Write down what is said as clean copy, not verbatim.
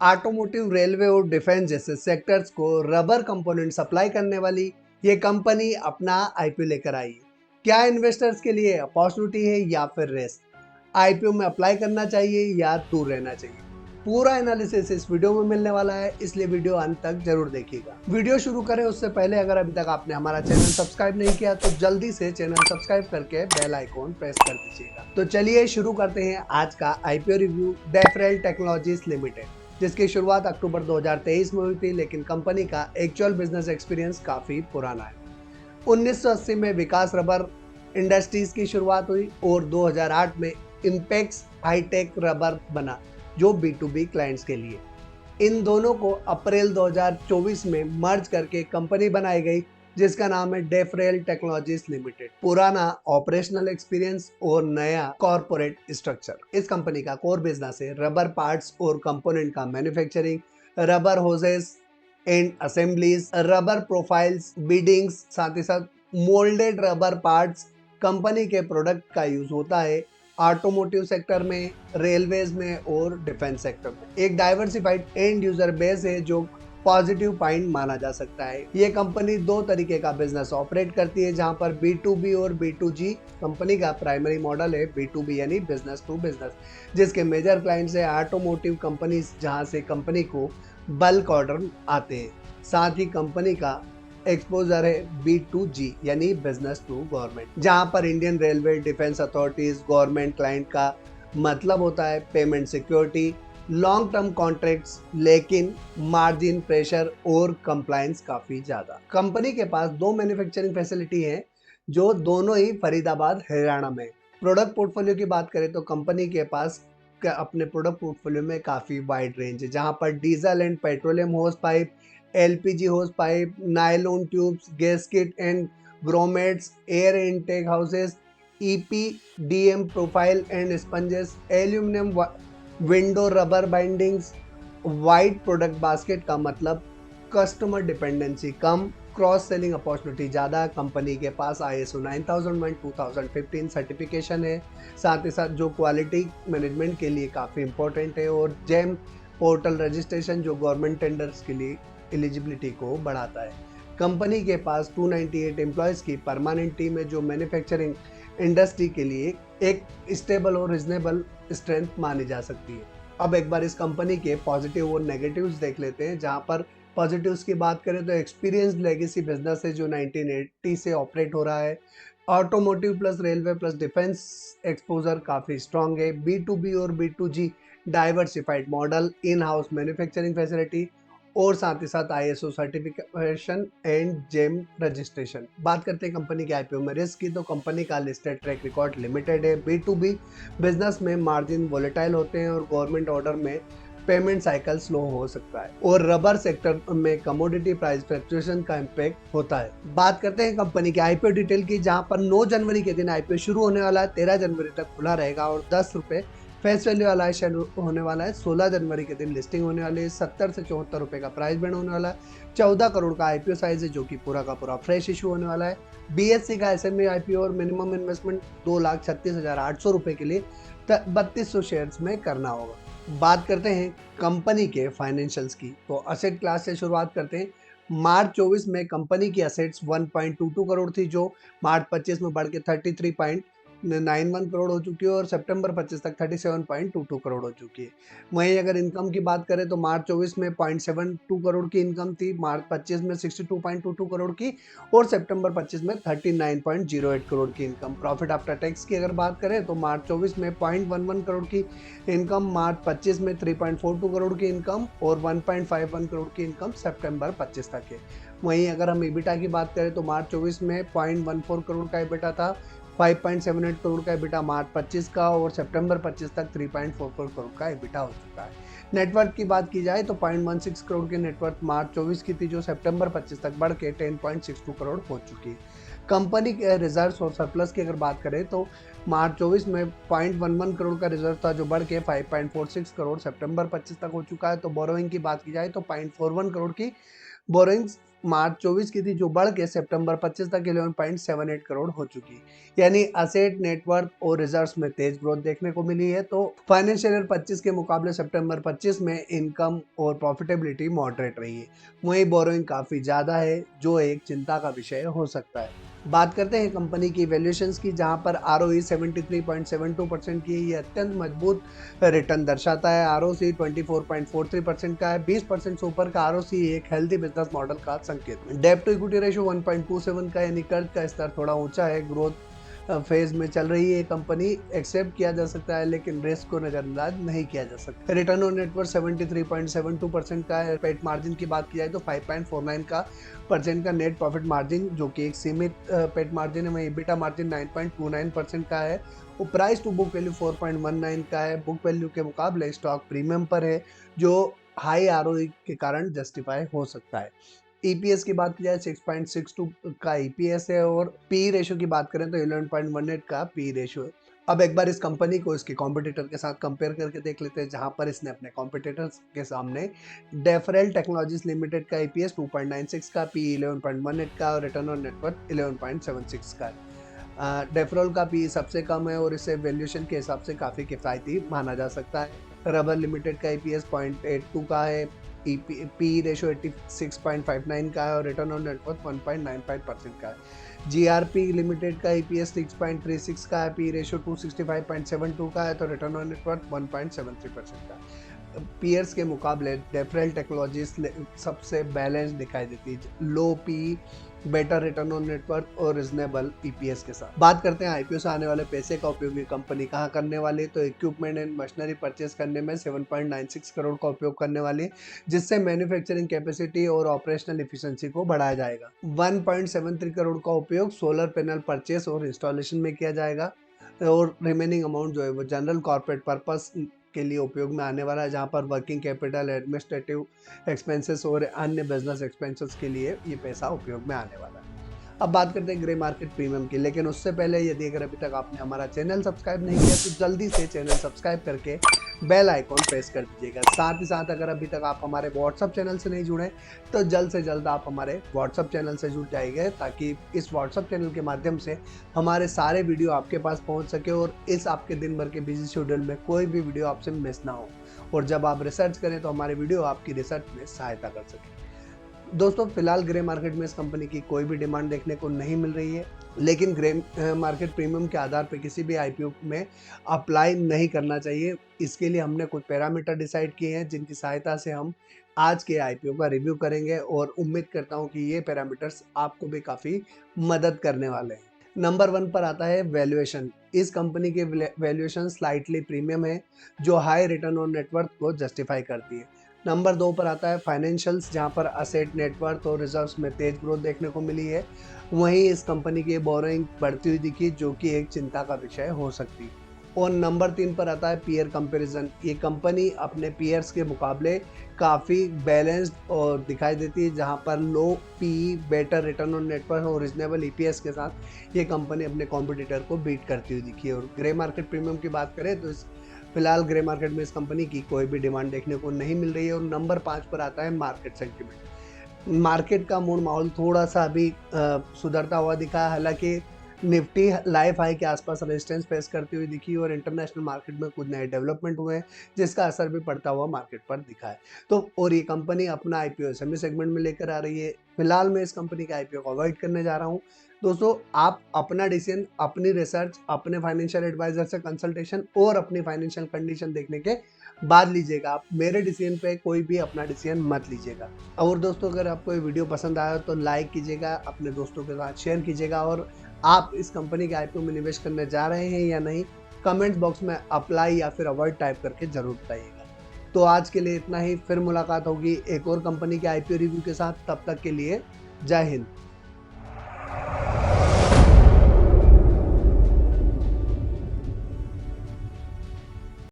Automotive, railway और defence जैसे sectors को रबर कंपोनेंट सप्लाई करने वाली ये कंपनी अपना आईपीओ लेकर आई है। क्या इन्वेस्टर्स के लिए अपॉर्चुनिटी है या फिर रिस्क? आईपीओ में अप्लाई करना चाहिए या दूर रहना चाहिए? पूरा एनालिसिस इस वीडियो में मिलने वाला है, इसलिए वीडियो अंत तक जरूर देखिएगा। वीडियो शुरू करें उससे पहले अगर अभी तक आपने हमारा चैनल सब्सक्राइब नहीं किया तो जल्दी से चैनल सब्सक्राइब करके बेल आइकॉन प्रेस कर दीजिएगा। तो चलिए शुरू करते हैं आज का आईपीओ रिव्यू डेफरेल टेक्नोलॉजीज लिमिटेड, जिसकी शुरुआत अक्टूबर 2023 में हुई थी, लेकिन कंपनी का एक्चुअल बिजनेस एक्सपीरियंस काफी पुराना है। 1980 में विकास रबर इंडस्ट्रीज की शुरुआत हुई और 2008 में इंपेक्स हाईटेक रबर बना, जो B2B क्लाइंट्स के लिए। इन दोनों को अप्रैल 2024 में मर्ज करके कंपनी बनाई गई, जिसका नाम है डेफरेल टेक्नोलॉजीज लिमिटेड। पुराना ऑपरेशनल एक्सपीरियंस और नया कॉर्पोरेट स्ट्रक्चर। इस कंपनी का कोर बिजनेस है रबर पार्ट्स और कंपोनेंट का manufacturing, rubber hoses and assemblies, rubber profiles, beadings, साथ ही साथ मोल्डेड रबर पार्ट्स। कंपनी के प्रोडक्ट का यूज होता है ऑटोमोटिव सेक्टर में, रेलवेज में और डिफेंस सेक्टर में। एक डाइवर्सिफाइड एंड यूजर बेस है जो पॉजिटिव पॉइंट माना जा सकता है। ये कंपनी दो तरीके का बिजनेस ऑपरेट करती है, जहां पर B2B और B2G। कंपनी का प्राइमरी मॉडल है B2B यानी बिजनेस टू बिजनेस, जिसके मेजर क्लाइंट्स है ऑटोमोटिव कंपनीज, जहां से कंपनी को बल्क ऑर्डर आते हैं। साथ ही कंपनी का एक्सपोजर है B2G यानी बिजनेस टू गवर्नमेंट, जहां पर Indian railway, defence authorities, government client का मतलब होता है payment security, long term contracts, लेकिन मार्जिन प्रेशर और कंप्लायंस काफी ज्यादा। कंपनी के पास दो मैन्युफैक्चरिंग फैसिलिटी है, जो दोनों ही फरीदाबाद, हरियाणा में। प्रोडक्ट पोर्टफोलियो की बात करें तो कंपनी के पास अपने प्रोडक्ट पोर्टफोलियो में काफी वाइड रेंज है, जहां पर डीजल एंड पेट्रोलियम होस पाइप, LPG होस pipe, nylon tubes, gasket and grommets, air intake houses, EPDM profile and sponges, aluminium window, rubber bindings. Wide product basket का मतलब कस्टमर डिपेंडेंसी कम, cross selling opportunity ज़्यादा। Company के पास ISO 9001 2015 certification है, साथ ही साथ जो क्वालिटी मैनेजमेंट के लिए काफ़ी इंपॉर्टेंट है, और जेम पोर्टल रजिस्ट्रेशन जो गवर्नमेंट टेंडर्स के लिए एलिजिबिलिटी को बढ़ाता है। कंपनी के पास 298 एम्प्लॉयज़ की परमानेंट टीम है, जो मैन्युफैक्चरिंग इंडस्ट्री के लिए एक स्टेबल और रिजनेबल स्ट्रेंथ मानी जा सकती है। अब एक बार इस कंपनी के पॉजिटिव और नेगेटिव्स देख लेते हैं, जहां पर पॉजिटिव्स की बात करें तो एक्सपीरियंस लेगेसी बिजनेस है जो 1980 से ऑपरेट हो रहा है। Automotive plus railway plus defence exposure काफ़ी स्ट्रांग है। B2B और B2G diversified model, in house manufacturing facility और साथ ही साथ ISO certification and GeM registration. बात करते हैं कंपनी के आईपीओ में रिस्क की, तो कंपनी का लिस्टेड ट्रैक रिकॉर्ड लिमिटेड है। B2B बिजनेस में मार्जिन वोलेटाइल होते हैं और गवर्नमेंट ऑर्डर में पेमेंट साइकिल स्लो हो सकता है, और रबर सेक्टर में कमोडिटी प्राइस फ्लक्चुएशन का इम्पैक्ट होता है। बात करते हैं कंपनी के आईपीओ डिटेल की, जहां पर 9 जनवरी के दिन आईपीओ शुरू होने वाला है, 13 जनवरी तक खुला रहेगा और 10 रुपये फेस वैल्यू वाला शेयर होने वाला है। 16 जनवरी के दिन लिस्टिंग होने वाली है। 70 से 74 रुपये का प्राइस बैंड होने वाला है। 14 करोड़ का आईपीओ साइज है, जो कि पूरा का पूरा फ्रेश इशू होने वाला है। BSE का SME आईपीओ और मिनिमम इन्वेस्टमेंट 2,36,800 रुपये के लिए 3200 शेयर्स में करना होगा। बात करते हैं कंपनी के फाइनेंशियल्स की, तो असेट क्लास से शुरुआत करते हैं। मार्च 24 में कंपनी की असेट्स 1.22 करोड़ थी, जो मार्च 25 में बढ़ के 33.91 करोड़ हो चुकी है, और सितंबर 25 तक 37.22 करोड़ हो चुकी है। वहीं अगर इनकम की बात करें तो मार्च 24 में 0.72 करोड़ की इनकम थी, मार्च 25 में 62.22 करोड़ की, और सितंबर 25 में 39.08 करोड़ की इनकम। प्रॉफिट आफ्टर टैक्स की अगर बात करें तो मार्च 24 में 0.11 करोड़ की इनकम, मार्च 25 में 3.42 करोड़ की इनकम, और 1.51 करोड़ की इनकम सितंबर 25 तक है। वहीं अगर हम EBITDA की बात करें तो मार्च 24 में 0.14 करोड़ का EBITDA था, 5.78 करोड़ का EBITDA मार्च 25 का, और सितंबर 25 तक 3.44 करोड़ का EBITDA हो चुका है। नेटवर्थ की बात की जाए तो 0.16 करोड़ की नेटवर्थ मार्च 24 की थी, जो सितंबर 25 तक बढ़ के 10.62 करोड़ हो चुकी है। कंपनी के रिजर्व्स और सरप्लस की अगर बात करें तो मार्च 24 में 0.11 करोड़ का रिजर्व था, जो बढ़ के 5.46 करोड़ सितंबर 25 तक हो चुका है। तो बोरोइंग की बात की जाए तो 0.41 करोड़ की बोरोइंग्स मार्च 24 की थी, जो बढ़ के सितंबर 25 तक 11.78 करोड़ हो चुकी। यानी असेट, नेटवर्थ और रिजर्व्स में तेज ग्रोथ देखने को मिली है। तो फाइनेंशियल ईयर 25 के मुकाबले सितंबर 25 में इनकम और प्रॉफिटेबिलिटी मॉडरेट रही है। वहीं बोरोइंग काफी ज्यादा है, जो एक चिंता का विषय हो सकता है। बात करते हैं कंपनी की वैल्यूएशंस की, जहां पर ROE 73.72% की है। ये अत्यंत मजबूत रिटर्न दर्शाता है। ROC 24.43% का है। 20% से ऊपर का ROC एक हेल्दी बिजनेस मॉडल का संकेत है। डेब्ट टू इक्विटी रेशियो 1.27 का, यानी कर्ज का स्तर थोड़ा ऊंचा है। ग्रोथ फेज में चल रही है कंपनी, एक्सेप्ट किया जा सकता है, लेकिन रिस्क को नजरअंदाज नहीं किया जा सकता। रिटर्न ऑन नेटवर्थ 73.72% का है। पेट मार्जिन की बात की जाए तो 5.49 का परसेंट का नेट प्रॉफिट मार्जिन, जो कि एक सीमित पेट मार्जिन है। वहीं EBITDA मार्जिन 9.29% का है। वो प्राइस टू बुक वैल्यू 4.19 का है। बुक वैल्यू के मुकाबले स्टॉक प्रीमियम पर है, जो हाई ROE के कारण जस्टिफाई हो सकता है। EPS की बात की जाए 6.62 का EPS है, और पी रेशियो की बात करें तो 11.18 का पी रेशियो है। अब एक बार इस कंपनी को इसके कॉम्पिटिटर के साथ कंपेयर करके देख लेते हैं, जहां पर इसने अपने कॉम्पिटिटर्स के सामने डेफरेल टेक्नोलॉजीज लिमिटेड का EPS 2.96 का, पी 11.18 का और रिटर्न ऑन नेटवर्थ 11.76 का है। डेफरल का पी सबसे कम है और इसे वैल्यूएशन के हिसाब से काफ़ी किफ़ायती माना जा सकता है। रबर लिमिटेड का EPS 0.82 का है। पी रेशो 86.59 का है और रिटर्न ऑन नेटवर्थ 1.95% का है। GRP लिमिटेड का EPS 6.36 का है। पी रेशो 265.72 का है, तो रिटर्न ऑन नेटवर्थ 1.73% का है। पीयर्स के मुकाबले डेफरेल टेक्नोलॉजीज सबसे बैलेंस दिखाई देती है, low P, better return on net worth और रिजनेबल EPS के साथ। बात करते हैं IPO से आने वाले पैसे का उपयोग ये कंपनी कहाँ करने वाली है, तो इक्विपमेंट एंड मशीनरी परचेस करने में 7.96 करोड़ का उपयोग करने वाली है, जिससे मैन्युफैक्चरिंग कैपेसिटी और ऑपरेशनल एफिशिएंसी को बढ़ाया जाएगा। 1.73 करोड़ का उपयोग सोलर पैनल परचेस और इंस्टॉलेशन में किया जाएगा, और रिमेनिंग अमाउंट जो है वो जनरल कॉर्पोरेट पर्पस के लिए उपयोग में आने वाला है, जहां पर वर्किंग कैपिटल, एडमिनिस्ट्रेटिव एक्सपेंसेस और अन्य बिजनेस एक्सपेंसेस के लिए ये पैसा उपयोग में आने वाला है। अब बात करते हैं ग्रे मार्केट प्रीमियम की, लेकिन उससे पहले यदि अगर अभी तक आपने हमारा चैनल सब्सक्राइब नहीं किया तो जल्दी से चैनल सब्सक्राइब करके बेल आइकॉन प्रेस कर दीजिएगा। साथ ही साथ अगर अभी तक आप हमारे व्हाट्सअप चैनल से नहीं जुड़े तो जल्द से जल्द आप हमारे व्हाट्सअप चैनल से जुड़ जाइए, ताकि इस व्हाट्सअप चैनल के माध्यम से हमारे सारे वीडियो आपके पास पहुंच सके और इस आपके दिन भर के बिजी शेड्यूल में कोई भी वीडियो आपसे मिस ना हो, और जब आप रिसर्च करें तो हमारे वीडियो आपकी रिसर्च में सहायता कर सके। दोस्तों, फिलहाल ग्रे मार्केट में इस कंपनी की कोई भी डिमांड देखने को नहीं मिल रही है, लेकिन ग्रे मार्केट प्रीमियम के आधार पर किसी भी IPO में अप्लाई नहीं करना चाहिए। इसके लिए हमने कुछ पैरामीटर डिसाइड किए हैं, जिनकी सहायता से हम आज के IPO का रिव्यू करेंगे, और उम्मीद करता हूं कि ये पैरामीटर्स आपको भी काफ़ी मदद करने वाले हैं। नंबर 1 पर आता है वैल्यूएशन। इस कंपनी के वैल्यूएशन स्लाइटली प्रीमियम है, जो हाई रिटर्न ऑन नेटवर्थ को जस्टिफाई करती है। नंबर 2 पर आता है फाइनेंशियल्स, जहां पर असेट, नेटवर्थ और रिजर्व्स में तेज ग्रोथ देखने को मिली है। वहीं इस कंपनी की बोरोइंग बढ़ती हुई दिखी, जो कि एक चिंता का विषय हो सकती है। और नंबर 3 पर आता है पीयर कंपैरिजन। ये कंपनी अपने पीयर्स के मुकाबले काफ़ी बैलेंस्ड और दिखाई देती है, जहां पर low P, better return on net worth और रीजनेबल EPS के साथ ये कंपनी अपने कॉम्पिटिटर को बीट करती हुई दिखी है। और ग्रे मार्केट प्रीमियम की बात करें तो फिलहाल ग्रे मार्केट में इस कंपनी की कोई भी डिमांड देखने को नहीं मिल रही है। और नंबर 5 पर आता है मार्केट सेंटिमेंट। मार्केट का मूड माहौल थोड़ा सा अभी सुधरता हुआ दिखा है, हालांकि निफ्टी लाइफ हाई के आसपास रेजिस्टेंस फेस करती हुई दिखी, और इंटरनेशनल मार्केट में कुछ नए डेवलपमेंट हुए हैं, जिसका असर भी पड़ता हुआ मार्केट पर दिखा है। तो और ये कंपनी अपना IPO SME सेगमेंट में लेकर आ रही है। फिलहाल मैं इस कंपनी का IPO को अवॉइड करने जा रहा हूँ। दोस्तों, आप अपना डिसीजन, अपनी रिसर्च, अपने फाइनेंशियल एडवाइजर से कंसल्टेशन और अपनी फाइनेंशियल कंडीशन देखने के बाद लीजिएगा। आप मेरे डिसीजन पे कोई भी अपना डिसीजन मत लीजिएगा। और दोस्तों, अगर आपको ये वीडियो पसंद आया तो लाइक कीजिएगा, अपने दोस्तों के साथ शेयर कीजिएगा, और आप इस कंपनी के IPO में निवेश करने जा रहे हैं या नहीं, कमेंट बॉक्स में अप्लाई या फिर अवॉइड टाइप करके जरूर बताइएगा। तो आज के लिए इतना ही, फिर मुलाकात होगी एक और कंपनी के IPO रिव्यू के साथ। तब तक के लिए जय हिंद।